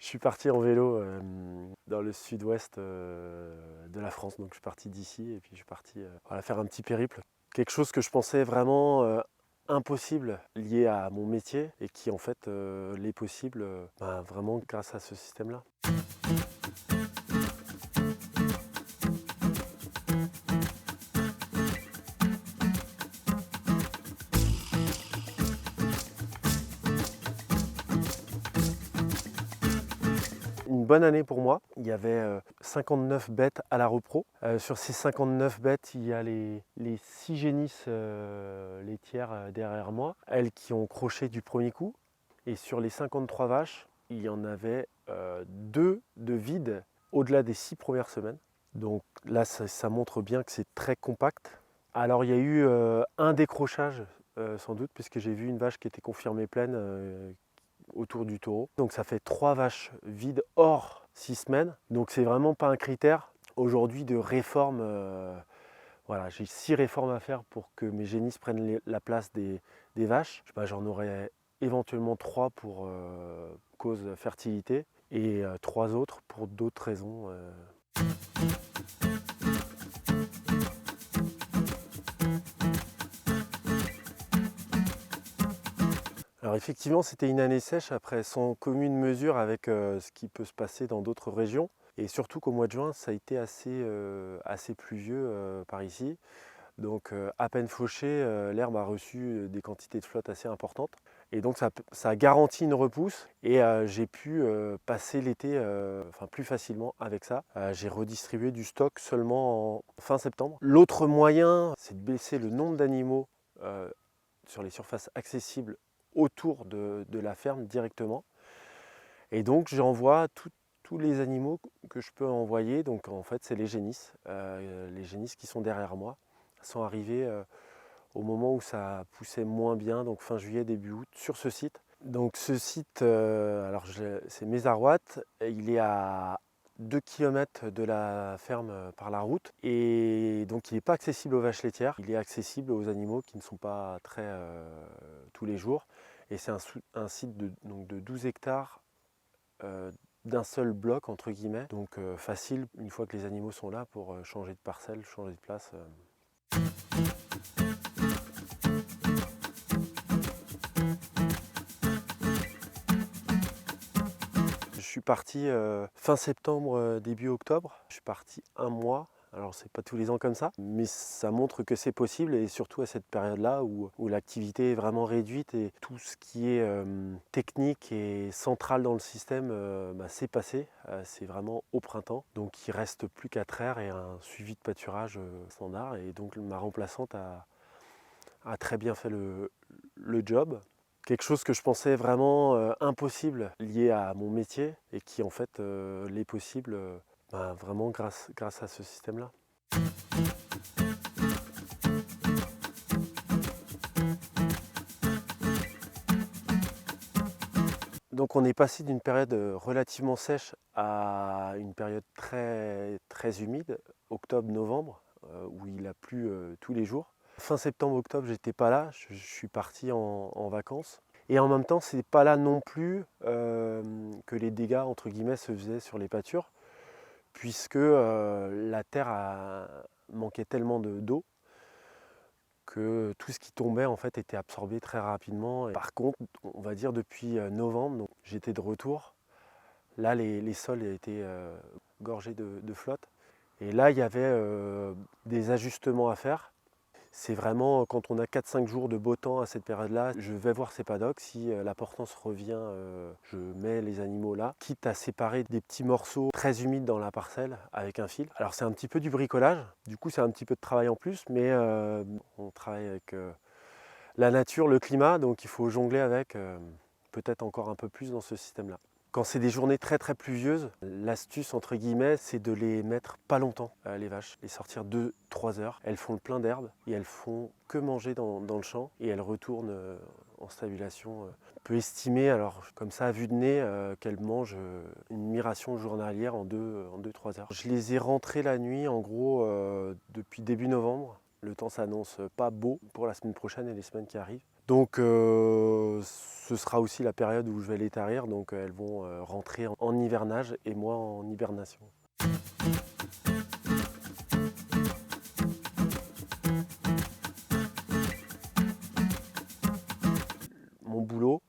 Je suis parti en vélo dans le sud-ouest de la France, donc je suis parti d'ici et puis je suis parti voilà, faire un petit périple. Quelque chose que je pensais vraiment impossible lié à mon métier et qui en fait l'est possible vraiment grâce à ce système-là. Une bonne année pour moi. Il y avait 59 bêtes à la repro. Sur ces 59 bêtes, il y a les 6 génisses laitières derrière moi, elles qui ont croché du premier coup. Et sur les 53 vaches, il y en avait 2 de vides au-delà des 6 premières semaines. Donc là, ça montre bien que c'est très compact. Alors il y a eu un décrochage sans doute, puisque j'ai vu une vache qui était confirmée pleine autour du taureau. Donc ça fait 3 vaches vides hors 6 semaines. Donc c'est vraiment pas un critère aujourd'hui de réforme. Voilà, j'ai 6 réformes à faire pour que mes génisses prennent la place des vaches. J'en aurais éventuellement 3 pour cause fertilité et 3 autres pour d'autres raisons. Alors effectivement, c'était une année sèche après sans commune mesure avec ce qui peut se passer dans d'autres régions. Et surtout qu'au mois de juin, ça a été assez pluvieux par ici. Donc à peine fauché, l'herbe a reçu des quantités de flotte assez importantes. Et donc ça a garanti une repousse et j'ai pu passer l'été plus facilement avec ça. J'ai redistribué du stock seulement en fin septembre. L'autre moyen, c'est de baisser le nombre d'animaux sur les surfaces accessibles autour de la ferme directement. Et donc j'envoie tous les animaux que je peux envoyer. Donc en fait c'est les génisses qui sont derrière moi, sont arrivés au moment où ça poussait moins bien, donc fin juillet, début août, sur ce site. Donc ce site, c'est Mézarouat, il est à 2 km de la ferme par la route et donc il n'est pas accessible aux vaches laitières, il est accessible aux animaux qui ne sont pas très tous les jours et c'est un site de 12 hectares d'un seul bloc entre guillemets, donc facile une fois que les animaux sont là pour changer de parcelle, changer de place. Je suis parti fin septembre, début octobre. Je suis parti un mois. Alors c'est pas tous les ans comme ça, mais ça montre que c'est possible et surtout à cette période-là où l'activité est vraiment réduite et tout ce qui est technique et central dans le système c'est passé. C'est vraiment au printemps. Donc il reste plus qu'à traire et un suivi de pâturage standard. Et donc ma remplaçante a très bien fait le job. Quelque chose que je pensais vraiment impossible lié à mon métier et qui en fait l'est possible vraiment grâce à ce système-là. Donc on est passé d'une période relativement sèche à une période très, très humide, octobre-novembre, où il a plu tous les jours. Fin septembre-octobre, j'étais pas là, je suis parti en vacances. Et en même temps, c'est pas là non plus que les dégâts entre guillemets se faisaient sur les pâtures, puisque la terre manquait tellement d'eau que tout ce qui tombait en fait était absorbé très rapidement. Et par contre, on va dire depuis novembre, donc, j'étais de retour. Là, les sols étaient gorgés de flotte. Et là, il y avait des ajustements à faire. C'est vraiment quand on a 4-5 jours de beau temps à cette période-là, je vais voir ces paddocks. Si la portance revient, je mets les animaux là, quitte à séparer des petits morceaux très humides dans la parcelle avec un fil. Alors c'est un petit peu du bricolage, du coup c'est un petit peu de travail en plus, mais on travaille avec la nature, le climat, donc il faut jongler avec peut-être encore un peu plus dans ce système-là. Quand c'est des journées très très pluvieuses, l'astuce entre guillemets, c'est de les mettre pas longtemps, les vaches, les sortir 2-3 heures. Elles font le plein d'herbe et elles font que manger dans le champ et elles retournent en stabulation. On peut estimer, alors comme ça à vue de nez, qu'elles mangent une mi-ration journalière en 2-3 heures. Je les ai rentrées la nuit en gros depuis début novembre. Le temps s'annonce pas beau pour la semaine prochaine et les semaines qui arrivent. Donc ce sera aussi la période où je vais les tarir, donc elles vont rentrer en hivernage et moi en hibernation. Mon boulot,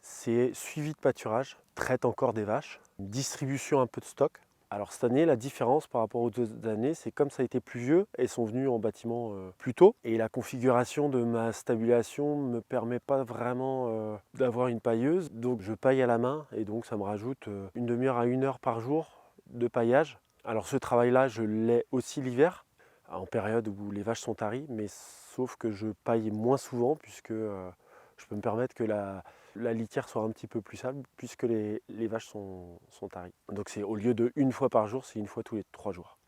c'est suivi de pâturage, traite encore des vaches, distribution un peu de stock. Alors cette année, la différence par rapport aux autres années, c'est comme ça a été pluvieux, elles sont venues en bâtiment plus tôt. Et la configuration de ma stabulation ne me permet pas vraiment d'avoir une pailleuse. Donc je paille à la main et donc ça me rajoute une demi-heure à 1 heure par jour de paillage. Alors ce travail-là, je l'ai aussi l'hiver, en période où les vaches sont taries, mais sauf que je paille moins souvent puisque je peux me permettre que la litière soit un petit peu plus sale puisque les vaches sont taries. Donc c'est au lieu de une fois par jour, c'est une fois tous les 3 jours.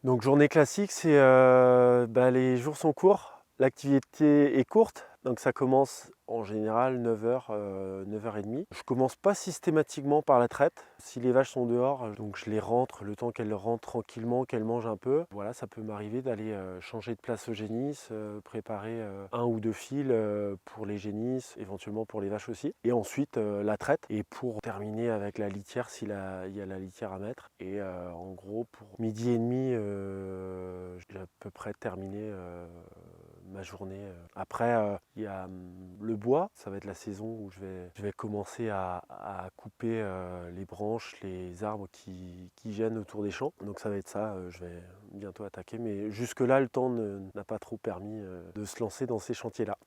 Donc journée classique, c'est les jours sont courts, l'activité est courte, donc ça commence en général 9h, 9h30. Je commence pas systématiquement par la traite. Si les vaches sont dehors, donc je les rentre le temps qu'elles rentrent tranquillement, qu'elles mangent un peu. Voilà, ça peut m'arriver d'aller changer de place aux génisses, préparer 1 ou 2 fils pour les génisses, éventuellement pour les vaches aussi. Et ensuite la traite. Et pour terminer avec la litière, s'il y a la litière à mettre. Et en gros, pour midi et demi, j'ai à peu près terminé ma journée. Après, il y a le bois, ça va être la saison où je vais commencer à couper les branches, les arbres qui gênent autour des champs. Donc ça va être ça, je vais bientôt attaquer. Mais jusque-là, le temps n'a pas trop permis de se lancer dans ces chantiers-là.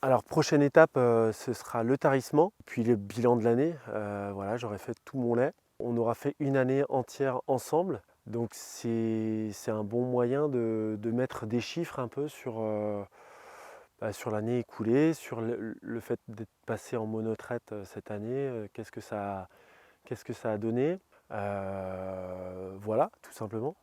Alors prochaine étape, ce sera le tarissement, puis le bilan de l'année. Voilà, j'aurai fait tout mon lait. On aura fait une année entière ensemble, donc c'est un bon moyen de mettre des chiffres un peu sur l'année écoulée, sur le fait d'être passé en monotraite cette année, qu'est-ce que ça a donné. Voilà, tout simplement.